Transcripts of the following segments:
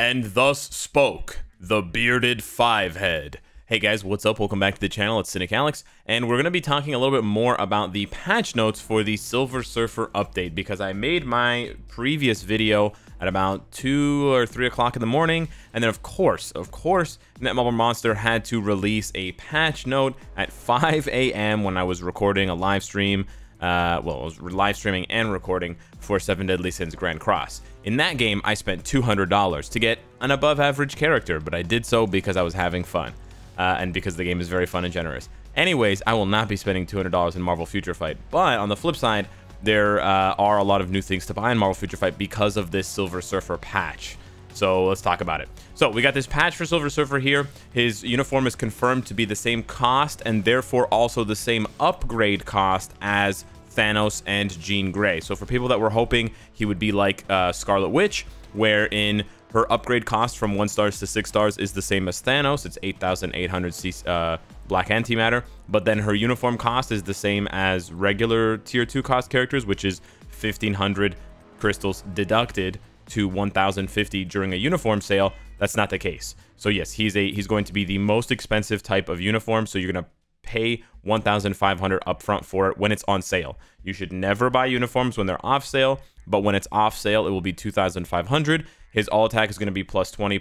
And thus spoke the bearded five-head. Hey guys, what's up? Welcome back to the channel. It's Cynicalex, and we're going to be talking a little bit more about the patch notes for the Silver Surfer update, because I made my previous video at about 2 or 3 o'clock in the morning, and then of course, Netmarble Monster had to release a patch note at 5 a.m. when I was recording a live stream. I was live streaming and recording for 7 Deadly Sins Grand Cross. In that game, I spent $200 to get an above average character, but I did so because I was having fun. And because the game is very fun and generous. Anyways, I will not be spending $200 in Marvel Future Fight, but on the flip side, there are a lot of new things to buy in Marvel Future Fight because of this Silver Surfer patch. So let's talk about it. So we got this patch for Silver Surfer here. His uniform is confirmed to be the same cost and therefore also the same upgrade cost as Thanos and Jean Grey. So for people that were hoping he would be like Scarlet Witch, wherein her upgrade cost from 1 stars to 6 stars is the same as Thanos. It's 8,800 black antimatter. But then her uniform cost is the same as regular tier 2 cost characters, which is 1,500 crystals deducted to 1,050 during a uniform sale. That's not the case. So yes, he's going to be the most expensive type of uniform. So you're going to pay 1,500 upfront for it when it's on sale. You should never buy uniforms when they're off sale, but when it's off sale, it will be 2,500. His all attack is going to be plus 20,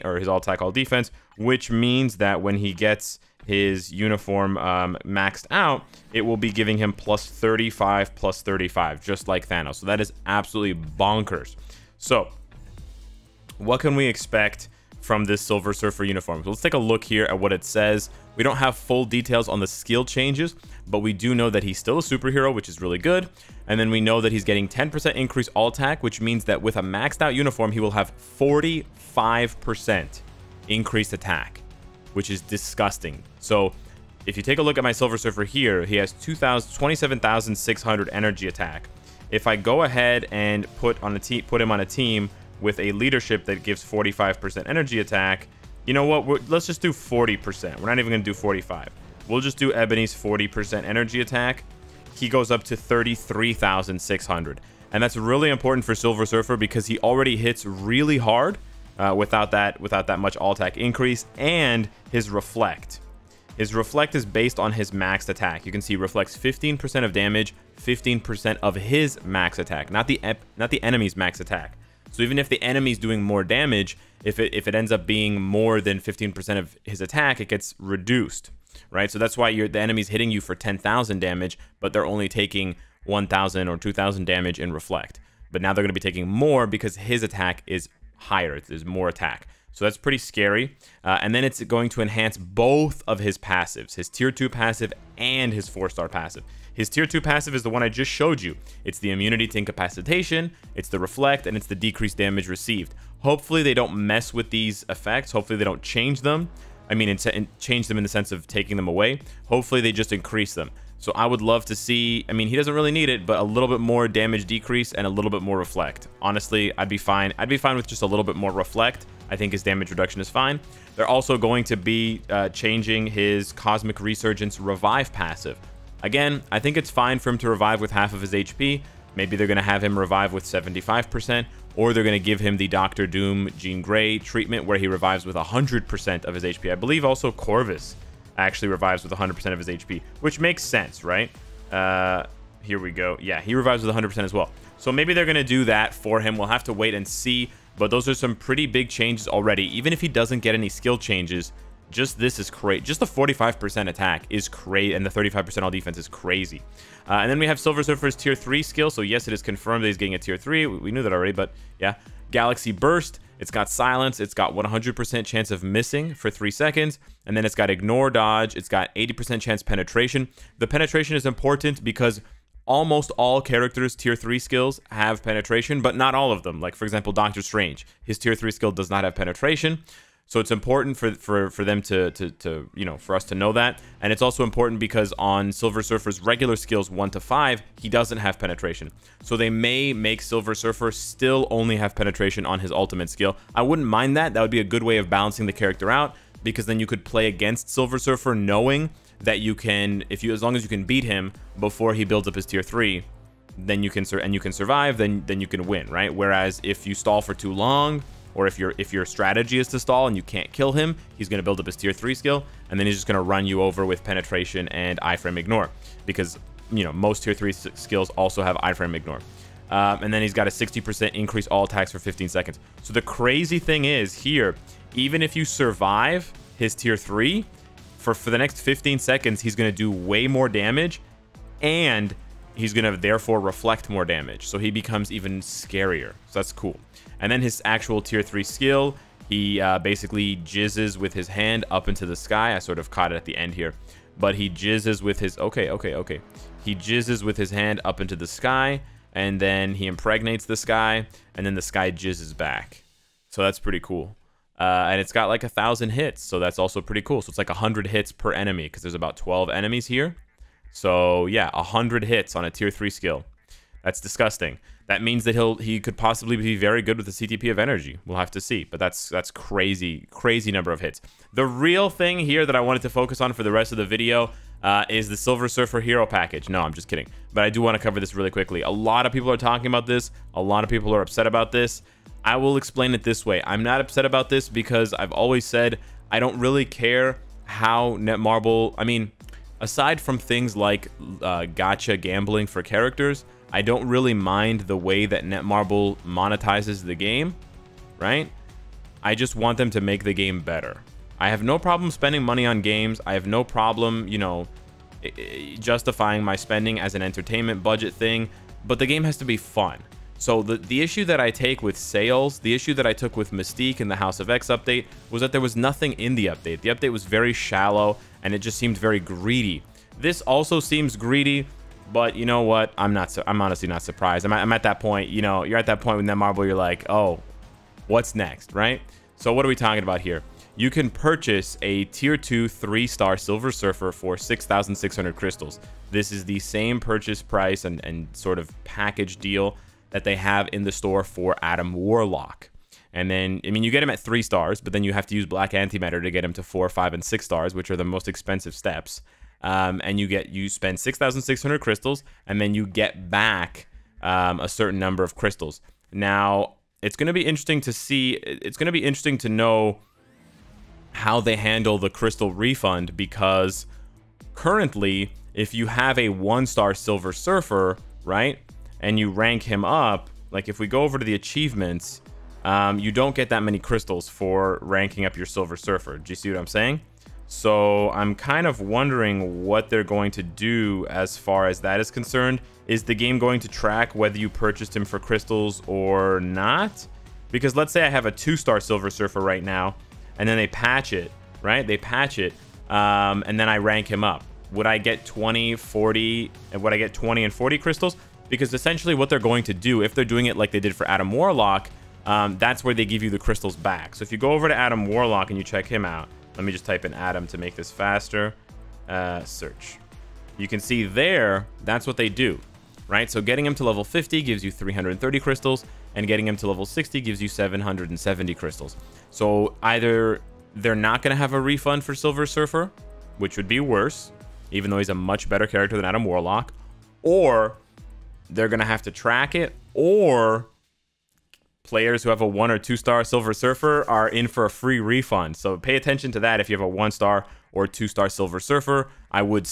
or his all attack, all defense, which means that when he gets his uniform maxed out, it will be giving him plus 35, just like Thanos. So that is absolutely bonkers. So what can we expect from this Silver Surfer uniform? So let's take a look here at what it says. We don't have full details on the skill changes, but we do know that he's still a superhero, which is really good. And then we know that he's getting 10% increase all attack, which means that with a maxed out uniform, he will have 45% increased attack, which is disgusting. So if you take a look at my Silver Surfer here, he has 27,600 energy attack. If I go ahead and put him on a team with a leadership that gives 45% energy attack, you know what? Let's just do 40%. We're not even going to do 45. We'll just do Ebony's 40% energy attack. He goes up to 33,600. And that's really important for Silver Surfer because he already hits really hard without that much all attack increase. And his Reflect. His Reflect is based on his maxed attack. You can see reflects 15% of damage, 15% of his max attack, not the enemy's max attack. So even if the enemy's doing more damage, if it ends up being more than 15% of his attack, it gets reduced, right? So that's why the enemy's hitting you for 10,000 damage, but they're only taking 1,000 or 2,000 damage in Reflect. But now they're going to be taking more because his attack is higher. There's more attack. So that's pretty scary. And then it's going to enhance both of his passives, his tier 2 passive and his 4-star passive. His tier 2 passive is the one I just showed you. It's the immunity to incapacitation, it's the Reflect, and it's the decreased damage received. Hopefully they don't mess with these effects. Hopefully they don't change them. I mean, change them in the sense of taking them away. Hopefully they just increase them. So I would love to see, I mean, he doesn't really need it, but a little bit more damage decrease and a little bit more Reflect. Honestly, I'd be fine. I'd be fine with just a little bit more Reflect. I think his damage reduction is fine. They're also going to be changing his Cosmic Resurgence Revive passive. Again, I think it's fine for him to revive with half of his HP. Maybe they're going to have him revive with 75%, or they're going to give him the Doctor Doom Jean Grey treatment where he revives with 100% of his HP. I believe also Corvus actually revives with 100% of his HP, which makes sense, right? Here we go. Yeah, he revives with 100% as well. So maybe they're going to do that for him. We'll have to wait and see, but those are some pretty big changes already. Even if he doesn't get any skill changes, just this is crazy. Just the 45% attack is crazy, and the 35% all defense is crazy. And then we have Silver Surfer's tier 3 skill. So yes, it is confirmed that he's getting a tier 3. We knew that already, but yeah. Galaxy Burst. It's got Silence. It's got 100% chance of missing for 3 seconds. And then it's got Ignore Dodge. It's got 80% chance penetration. The penetration is important because almost all characters' tier 3 skills have penetration, but not all of them. Like, for example, Doctor Strange. His tier 3 skill does not have penetration. So it's important for them to you know, for us to know that. And it's also important because on Silver Surfer's regular skills 1 to 5, he doesn't have penetration. So they may make Silver Surfer still only have penetration on his ultimate skill. I wouldn't mind that. That would be a good way of balancing the character out, because then you could play against Silver Surfer knowing that you can, as long as you can beat him before he builds up his tier 3, then you can survive, then you can win, right? Whereas if you stall for too long, or if your strategy is to stall and you can't kill him, he's going to build up his tier 3 skill, and then he's just going to run you over with penetration and iframe ignore, because, you know, most tier 3 skills also have iframe ignore. And then he's got a 60% increase all attacks for 15 seconds. So the crazy thing is here, even if you survive his tier 3, for the next 15 seconds, he's going to do way more damage, and he's going to therefore reflect more damage. So he becomes even scarier. So that's cool. And then his actual tier 3 skill, he basically jizzes with his hand up into the sky. I sort of caught it at the end here. But he jizzes with his... Okay. He jizzes with his hand up into the sky, and then he impregnates the sky, and then the sky jizzes back. So that's pretty cool. And it's got like 1,000 hits, so that's also pretty cool. So it's like 100 hits per enemy, because there's about 12 enemies here. So yeah, 100 hits on a tier 3 skill. That's disgusting. That means that he could possibly be very good with the CTP of energy. We'll have to see, but that's crazy number of hits. The real thing here that I wanted to focus on for the rest of the video is the Silver Surfer hero package. No, I'm just kidding. But I do want to cover this really quickly. A lot of people are talking about this. A lot of people are upset about this. I will explain it this way. I'm not upset about this because I've always said I don't really care how Netmarble... I mean, aside from things like gacha gambling for characters, I don't really mind the way that Netmarble monetizes the game, right? I just want them to make the game better. I have no problem spending money on games. I have no problem, you know, justifying my spending as an entertainment budget thing, but the game has to be fun. So the issue that I take with sales, the issue that I took with Mystique and the House of X update, was that there was nothing in the update. The update was very shallow, and it just seemed very greedy. This also seems greedy, but you know what? I'm honestly not surprised. I'm at that point, you know, you're at that point with Netmarble, you're like, oh, what's next, right? So what are we talking about here? You can purchase a tier 2 3-star Silver Surfer for 6,600 crystals. This is the same purchase price and sort of package deal that they have in the store for Adam Warlock. And then, I mean, you get him at 3 stars, but then you have to use Black Antimatter to get him to 4, 5, and 6 stars, which are the most expensive steps. And you spend 6,600 crystals, and then you get back a certain number of crystals. Now, it's going to be interesting to see. It's going to be interesting to know how they handle the crystal refund, because currently, if you have a 1-star Silver Surfer, right, and you rank him up, like if we go over to the achievements, you don't get that many crystals for ranking up your Silver Surfer. Do you see what I'm saying? So I'm kind of wondering what they're going to do as far as that is concerned. Is the game going to track whether you purchased him for crystals or not? Because let's say I have a 2-star Silver Surfer right now, and then they patch it, right? They patch it, and then I rank him up. Would I get 20, 40, and would I get 20 and 40 crystals? Because essentially what they're going to do, if they're doing it like they did for Adam Warlock, that's where they give you the crystals back. So if you go over to Adam Warlock and you check him out, let me just type in Adam to make this faster. Search. You can see there, that's what they do, right? So getting him to level 50 gives you 330 crystals, and getting him to level 60 gives you 770 crystals. So either they're not going to have a refund for Silver Surfer, which would be worse, even though he's a much better character than Adam Warlock, or they're going to have to track it, or players who have a 1 or 2-star Silver Surfer are in for a free refund. So pay attention to that. If you have a 1-star or 2-star Silver Surfer, I would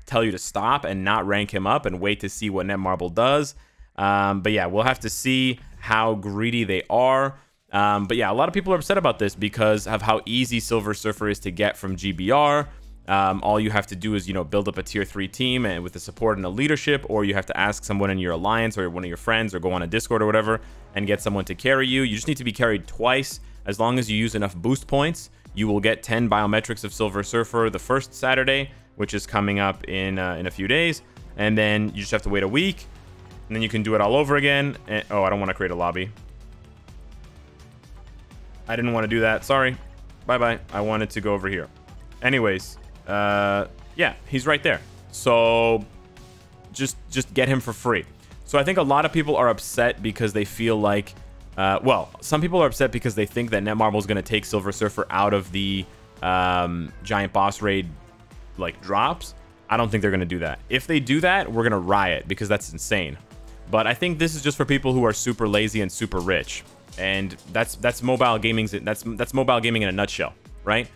tell you to stop and not rank him up and wait to see what Netmarble does. But yeah, we'll have to see how greedy they are. But yeah, a lot of people are upset about this because of how easy Silver Surfer is to get from GBR. All you have to do is, you know, build up a tier 3 team and with the support and the leadership, or you have to ask someone in your alliance or one of your friends or go on a Discord or whatever and get someone to carry you. You just need to be carried twice. As long as you use enough boost points, you will get 10 biometrics of Silver Surfer the first Saturday, which is coming up in a few days. And then you just have to wait a week, and then you can do it all over again. And, oh, I don't want to create a lobby. I didn't want to do that. Sorry. Bye-bye. I wanted to go over here. Anyways, yeah, he's right there. So just get him for free. So I think a lot of people are upset because they feel like, well, some people are upset because they think that Netmarble is going to take Silver Surfer out of the giant boss raid like drops. I don't think they're going to do that. If they do that, we're going to riot because that's insane. But I think this is just for people who are super lazy and super rich. And that's mobile gaming. That's mobile gaming in a nutshell, right?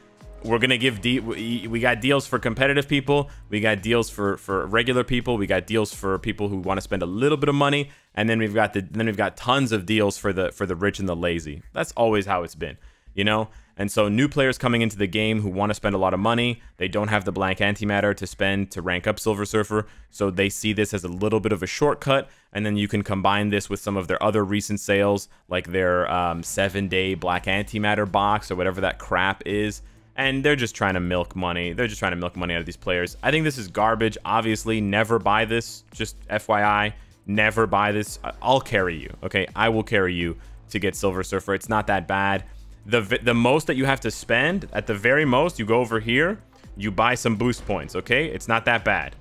We're gonna give we got deals for competitive people, we got deals for regular people, we got deals for people who want to spend a little bit of money, and then we've got tons of deals for the rich and the lazy. That's always how it's been, you know. And so new players coming into the game who want to spend a lot of money, they don't have the blank antimatter to spend to rank up Silver Surfer, so they see this as a little bit of a shortcut. And then you can combine this with some of their other recent sales, like their 7-day black antimatter box or whatever that crap is. And they're just trying to milk money. They're just trying to milk money out of these players. I think this is garbage. Obviously, never buy this. Just FYI, never buy this. I'll carry you, okay? I will carry you to get Silver Surfer. It's not that bad. The most that you have to spend, at the very most, you go over here, you buy some boost points, okay? It's not that bad.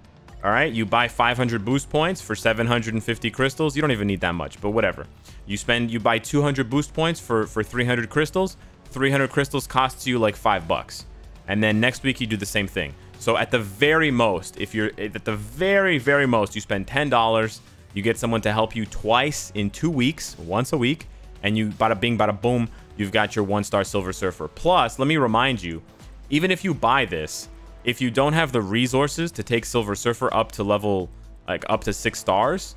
All right, you buy 500 boost points for 750 crystals. You don't even need that much, but whatever. You buy 200 boost points for 300 crystals. 300 crystals costs you like $5. And then next week you do the same thing. So at the very most, if you're at the very most, you spend $10, you get someone to help you twice in 2 weeks, once a week, and you bada bing bada boom, you've got your 1-star Silver Surfer. Plus, let me remind you, even if you buy this, if you don't have the resources to take Silver Surfer up to level, like up to 6 stars,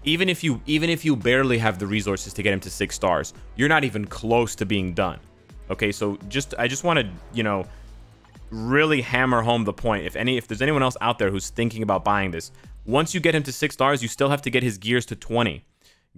even if you barely have the resources to get him to 6 stars, you're not even close to being done. Okay, so I just want to, you know, really hammer home the point. If there's anyone else out there who's thinking about buying this, once you get him to 6 stars, you still have to get his gears to 20.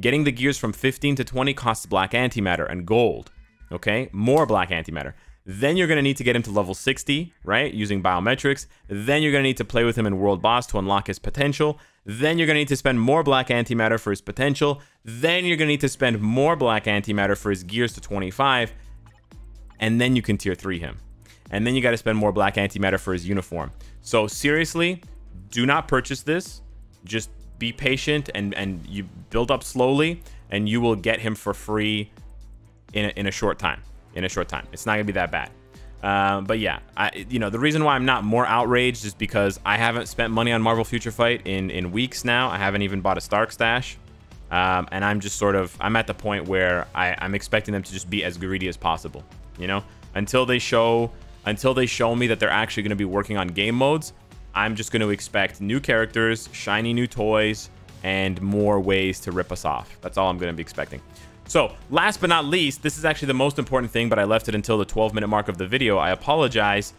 Getting the gears from 15 to 20 costs black antimatter and gold. Okay, more black antimatter. Then you're going to need to get him to level 60, right, using biometrics. Then you're going to need to play with him in World Boss to unlock his potential. Then you're going to need to spend more black antimatter for his potential. Then you're going to need to spend more black antimatter for his gears to 25. And then you can tier 3 him. And then you got to spend more black antimatter for his uniform. So seriously, do not purchase this. Just be patient and you build up slowly, and you will get him for free in a short time. It's not gonna be that bad. But yeah, you know, the reason why I'm not more outraged is because I haven't spent money on Marvel Future Fight in weeks now. I haven't even bought a Stark stash. And I'm just I'm at the point where I'm expecting them to just be as greedy as possible, you know, until they show me that they're actually going to be working on game modes. I'm just going to expect new characters, shiny new toys, and more ways to rip us off. That's all I'm going to be expecting. So last but not least, this is actually the most important thing, but I left it until the 12-minute mark of the video. I apologize.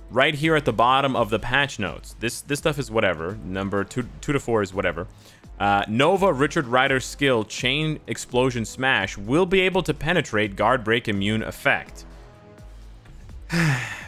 Right here at the bottom of the patch notes, this stuff is whatever. Number 2 to 4 is whatever. Nova Richard Rider skill Chain Explosion Smash will be able to penetrate guard break immune effect.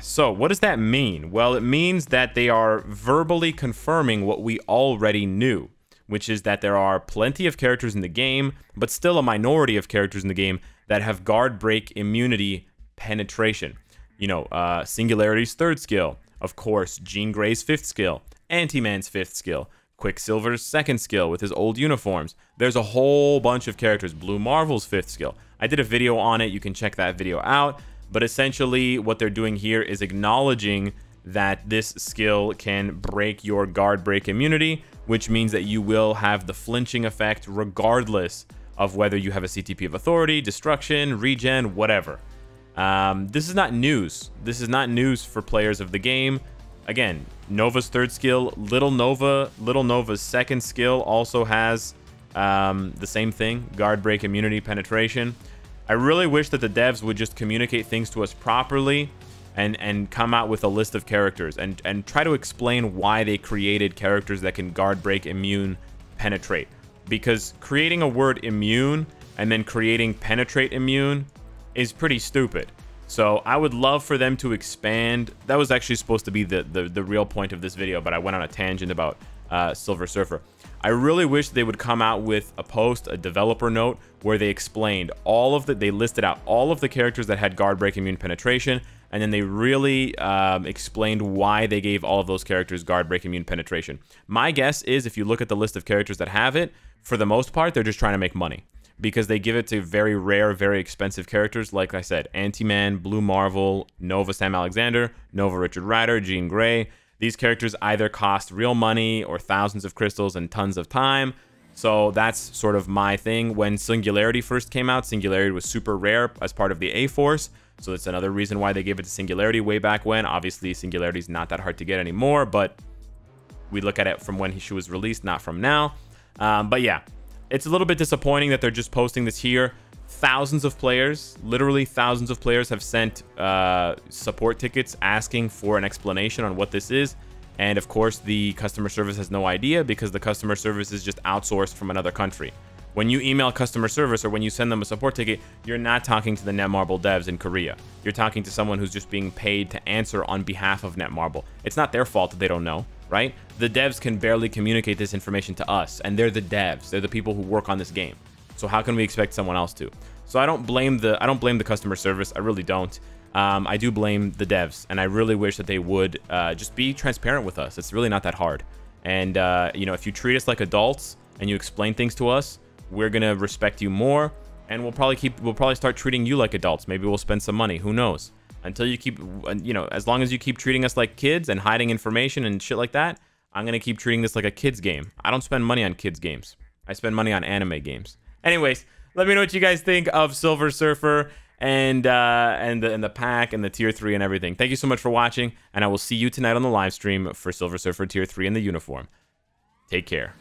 So what does that mean? Well, it means that they are verbally confirming what we already knew, which is that there are plenty of characters in the game, but still a minority of characters in the game that have guard break immunity penetration. You know, Singularity's 3rd skill, of course, Jean Grey's 5th skill, Ant-Man's 5th skill, Quicksilver's 2nd skill with his old uniforms. There's a whole bunch of characters. Blue Marvel's 5th skill. I did a video on it. You can check that video out. But essentially, what they're doing here is acknowledging that this skill can break your guard break immunity, which means that you will have the flinching effect regardless of whether you have a CTP of Authority, Destruction, Regen, whatever. This is not news. This is not news for players of the game. Again, Nova's 3rd skill, Little Nova's 2nd skill also has the same thing, guard break immunity penetration. I really wish that the devs would just communicate things to us properly and come out with a list of characters and try to explain why they created characters that can guard break immune penetrate. Because creating a word immune and then creating penetrate immune is pretty stupid. So I would love for them to expand. That was actually supposed to be the real point of this video, but I went on a tangent about Silver Surfer. I really wish they would come out with a post, a developer note, where they explained they listed out all of the characters that had guard break immune penetration, and then they really explained why they gave all of those characters guard break immune penetration. My guess is if you look at the list of characters that have it, for the most part, they're just trying to make money, because they give it to very rare, very expensive characters. Like I said, Ant-Man, Blue Marvel, Nova Sam Alexander, Nova Richard Rider, Jean Grey. These characters either cost real money or thousands of crystals and tons of time. So that's sort of my thing. When Singularity first came out, Singularity was super rare as part of the A-Force. So that's another reason why they gave it to Singularity way back when. Obviously, Singularity is not that hard to get anymore, but we look at it from when she was released, not from now. But yeah, it's a little bit disappointing that they're just posting this here. Thousands of players, literally thousands of players have sent support tickets asking for an explanation on what this is. And of course, the customer service has no idea because the customer service is just outsourced from another country. When you email customer service or when you send them a support ticket, you're not talking to the Netmarble devs in Korea. You're talking to someone who's just being paid to answer on behalf of Netmarble. It's not their fault that they don't know, right? The devs can barely communicate this information to us, and they're the devs. They're the people who work on this game. So how can we expect someone else to? So I don't blame the customer service. I really don't. I do blame the devs, and I really wish that they would just be transparent with us. It's really not that hard. And you know, if you treat us like adults and you explain things to us, we're gonna respect you more, and we'll probably start treating you like adults. Maybe we'll spend some money. Who knows? Until you keep, you know, as long as you keep treating us like kids and hiding information and shit like that, I'm gonna keep treating this like a kids game. I don't spend money on kids games. I spend money on anime games. Anyways, let me know what you guys think of Silver Surfer and the pack and the tier 3 and everything. Thank you so much for watching, and I will see you tonight on the live stream for Silver Surfer tier 3 in the uniform. Take care.